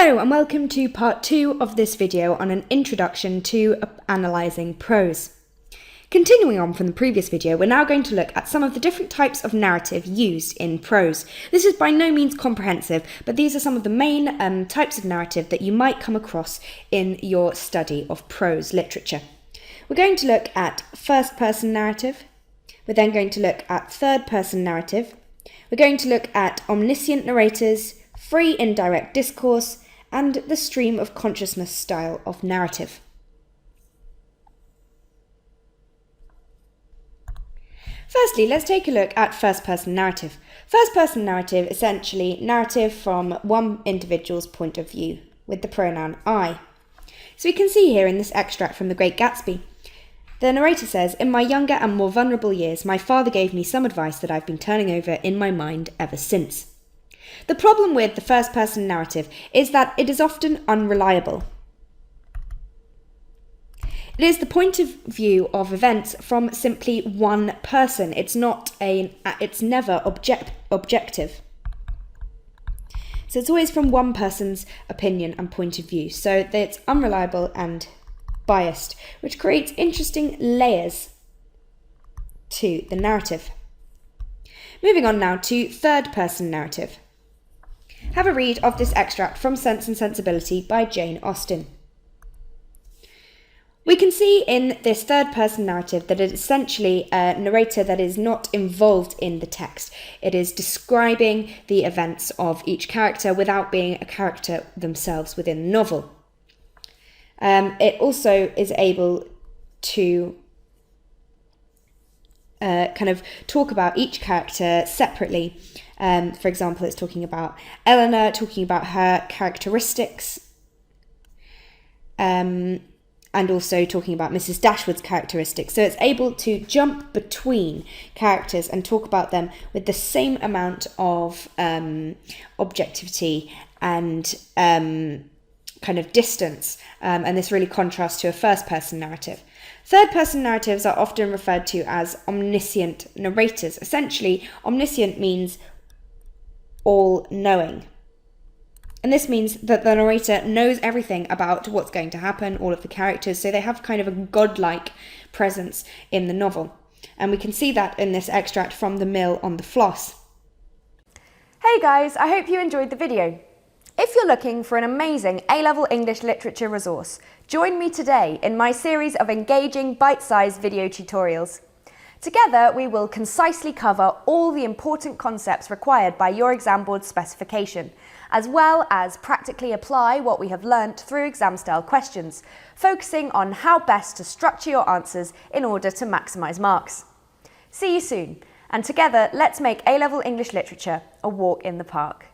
Hello and welcome to part 2 of this video on an introduction to analysing prose. Continuing on from the previous video, we're now going to look at some of the different types of narrative used in prose. This is by no means comprehensive, but these are some of the main types of narrative that you might come across in your study of prose literature. We're going to look at first-person narrative. We're then going to look at third-person narrative. We're going to look at omniscient narrators, free indirect discourse, and the stream of consciousness style of narrative. Firstly, let's take a look at first-person narrative. First-person narrative, essentially narrative from one individual's point of view, with the pronoun I. So we can see here in this extract from The Great Gatsby, the narrator says, "In my younger and more vulnerable years, my father gave me some advice that I've been turning over in my mind ever since." The problem with the first-person narrative is that it is often unreliable. It is the point of view of events from simply one person. It's never objective. So it's always from one person's opinion and point of view. So that it's unreliable and biased, which creates interesting layers to the narrative. Moving on now to third-person narrative. Have a read of this extract from Sense and Sensibility by Jane Austen. We can see in this third-person narrative that it is essentially a narrator that is not involved in the text. It is describing the events of each character without being a character themselves within the novel. It also is able to kind of talk about each character separately. For example, it's talking about Eleanor, talking about her characteristics, and also talking about Mrs. Dashwood's characteristics. So it's able to jump between characters and talk about them with the same amount of objectivity and kind of distance, and this really contrasts to a first-person narrative. Third-person narratives are often referred to as omniscient narrators. Essentially, omniscient means all-knowing. And this means that the narrator knows everything about what's going to happen, all of the characters, so they have kind of a godlike presence in the novel. And we can see that in this extract from The Mill on the Floss. Hey guys, I hope you enjoyed the video. If you're looking for an amazing A-level English literature resource, join me today in my series of engaging bite-sized video tutorials. Together, we will concisely cover all the important concepts required by your exam board specification, as well as practically apply what we have learnt through exam-style questions, focusing on how best to structure your answers in order to maximise marks. See you soon, and together, let's make A-level English literature a walk in the park.